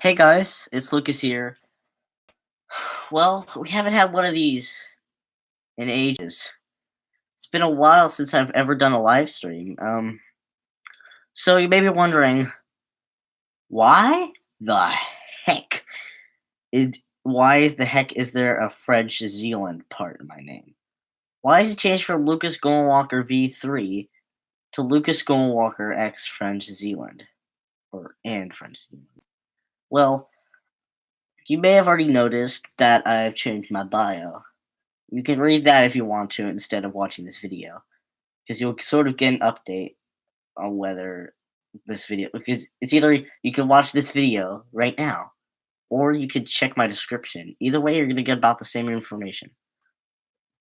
Hey guys, it's Lucas here. Well, we haven't had one of these in ages. It's been a while since I've ever done a live stream. So you may be wondering, why the heck why the heck is there a French Zealand part in my name? Why is it changed from Lucas Goldwalker V3 to Lucas Goldwalker X French Zealand and French Zealand? Well, you may have already noticed that I've changed my bio. You can read that if you want to instead of watching this video, because you'll sort of get an update on whether this video. Because it's either you can watch this video right now, or you could check my description. Either way, you're gonna get about the same information.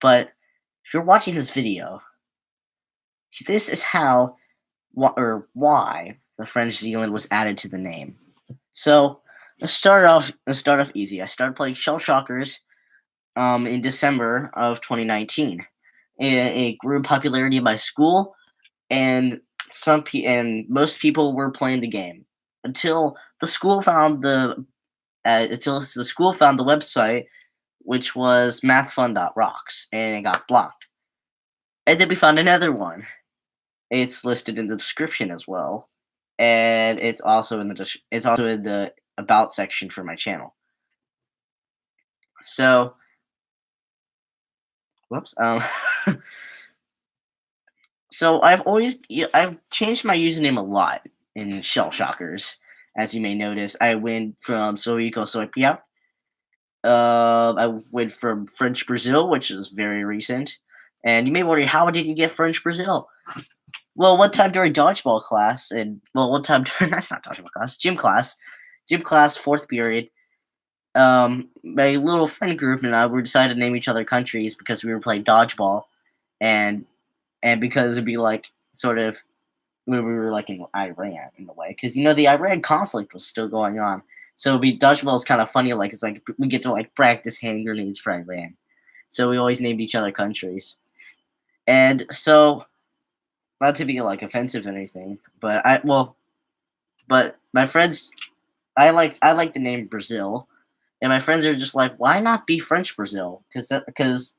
But if you're watching this video, this is how or why the French Zealand was added to the name. So let's start off easy. I started playing Shell Shockers in December of 2019. It grew in popularity in my school, and most people were playing the game until the school found the website, which was mathfun.rocks, and it got blocked. And then we found another one. It's listed in the description as well, and it's also in the about section for my channel. So, whoops. So I've changed my username a lot in Shell Shockers. As you may notice, I went from Soico Soipia. I went from French Brazil, which is very recent. And you may wonder, how did you get French Brazil? Well, one time during dodgeball class, one time during that's not dodgeball class, gym class, fourth period. My little friend group and I were decided to name each other countries because we were playing dodgeball, and because it'd be like sort of when we were like in Iran in a way, because the Iran conflict was still going on. So it'd be dodgeball is kind of funny. Like it's like we get to like practice hand grenades for Iran. So we always named each other countries, and so not to be like offensive or anything, but my friends, I like the name Brazil, and my friends are just like, why not be French Brazil? Because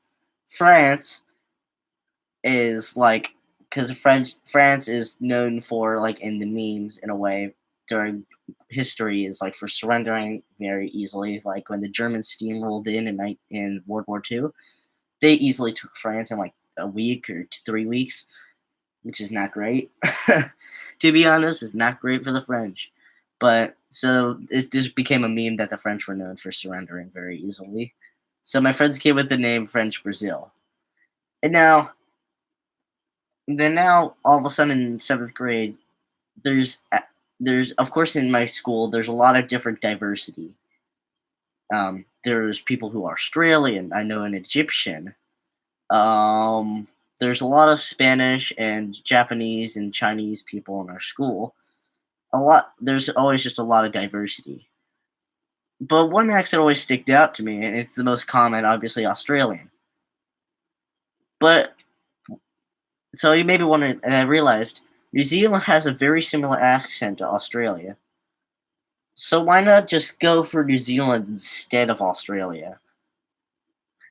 France is like because France is known for like in the memes in a way during history is like for surrendering very easily. Like when the Germans steamrolled in World War II, they easily took France in like a week or 3 weeks, which is not great. To be honest, it's not great for the French. But so it just became a meme that the French were known for surrendering very easily. So my friends came with the name French Brazil. And now all of a sudden in seventh grade, there's of course in my school there's a lot of different diversity. There's people who are Australian. I know an Egyptian. There's a lot of Spanish and Japanese and Chinese people in our school. There's always just a lot of diversity. But one accent always sticked out to me, and it's the most common, obviously Australian. But so you may be wondering, and I realized New Zealand has a very similar accent to Australia. So why not just go for New Zealand instead of Australia?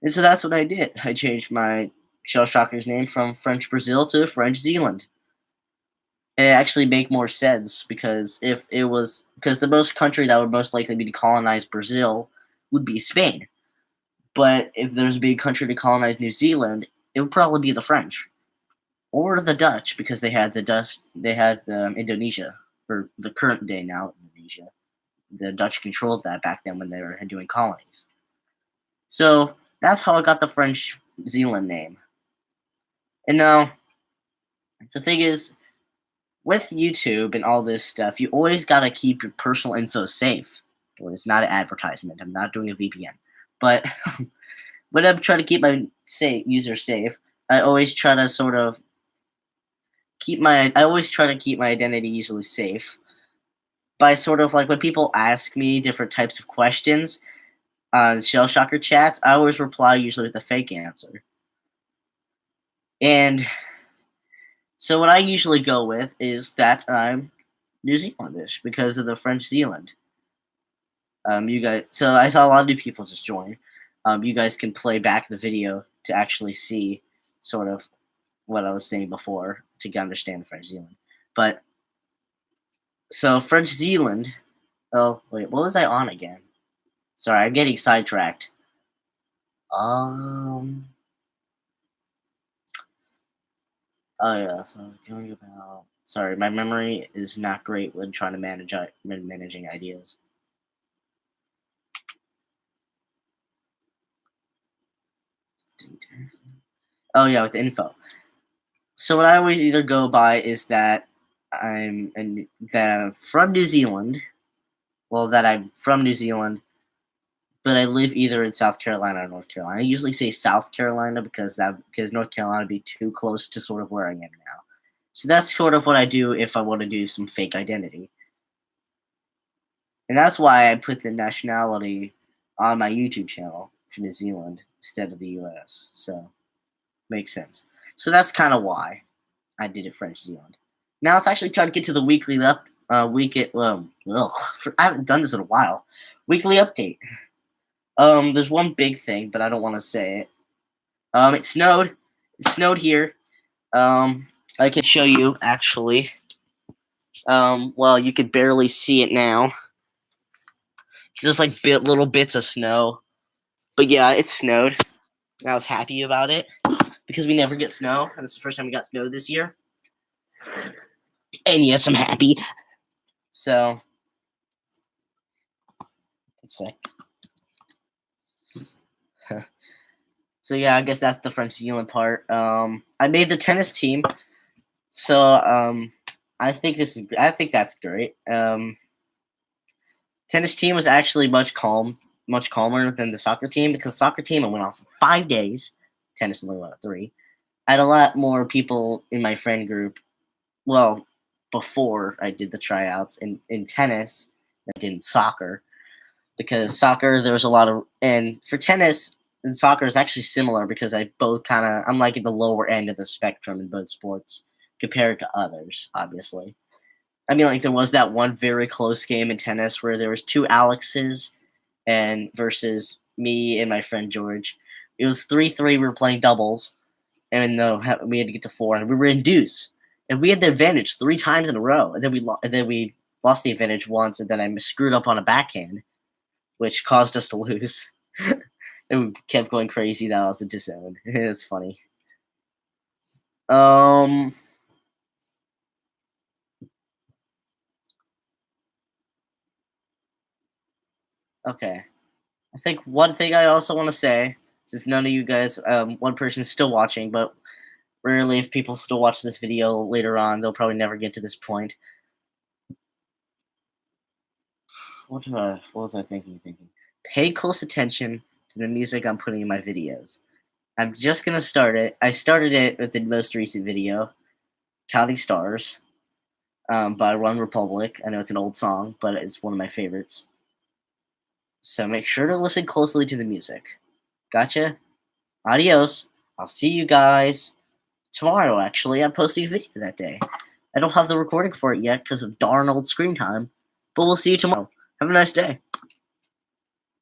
And so that's what I did. I changed my Shell Shocker's name from French Brazil to French Zealand. And it actually make more sense because because the most country that would most likely be to colonize Brazil would be Spain. But if there's a big country to colonize New Zealand, it would probably be the French or the Dutch because they had Indonesia for the current day now Indonesia. The Dutch controlled that back then when they were doing colonies. So that's how I got the French Zealand name. And now the thing is, with YouTube and all this stuff, you always gotta keep your personal info safe. Well, it's not an advertisement. I'm not doing a VPN, but when I'm trying to keep my user safe, I always try to sort of I always try to keep my identity usually safe by sort of like when people ask me different types of questions on Shell Shocker chats, I always reply usually with a fake answer. And so what I usually go with is that I'm New Zealandish because of the French Zealand. You guys, so I saw a lot of new people just join. You guys can play back the video to actually see sort of what I was saying before to understand French Zealand. But so French Zealand. Oh wait, what was I on again? Sorry, I'm getting sidetracked. Um. Oh yeah, so I was going about. Sorry, my memory is not great when trying to managing ideas. Oh yeah, with the info. So what I always either go by is that that I'm from New Zealand. Well, that I'm from New Zealand, but I live either in South Carolina or North Carolina. I usually say South Carolina because North Carolina would be too close to sort of where I am now. So that's sort of what I do if I want to do some fake identity. And that's why I put the nationality on my YouTube channel for New Zealand instead of the US. So makes sense. So that's kind of why I did it French Zealand. Now let's actually try to get to the weekly I haven't done this in a while. Weekly update. There's one big thing, but I don't want to say it. It snowed. It snowed here. I can show you actually. Well, you could barely see it now. Just like little bits of snow. But yeah, it snowed. And I was happy about it because we never get snow, and it's the first time we got snow this year. And yes, I'm happy. So, let's see. So yeah, I guess that's the French Zealand part. I made the tennis team, so I think that's great. Tennis team was actually much calmer than the soccer team because the soccer team I went on for 5 days. Tennis only went on 3. I had a lot more people in my friend group. Well, before I did the tryouts in tennis, I did in soccer because soccer there was a lot of and for tennis and soccer is actually similar because I'm like at the lower end of the spectrum in both sports compared to others, obviously. I mean, like there was that one very close game in tennis where there was 2 Alexes and versus me and my friend George. It was 3-3. We were playing doubles, and we had to get to 4, and we were in deuce, and we had the advantage 3 times in a row, and then we lost the advantage once, and then I screwed up on a backhand, which caused us to lose. And we kept going crazy. That was a disown. It was funny. Okay. I think one thing I also want to say, since none of you guys, one person is still watching, but rarely if people still watch this video later on, they'll probably never get to this point. What was I thinking? Pay close attention to the music I'm putting in my videos. I'm just gonna start it. I started it with the most recent video, Counting Stars, by One Republic. I know it's an old song, but it's one of my favorites. So make sure to listen closely to the music. Gotcha? Adios. I'll see you guys tomorrow, actually. I'm posting a video that day. I don't have the recording for it yet because of darn old screen time, but we'll see you tomorrow. Have a nice day.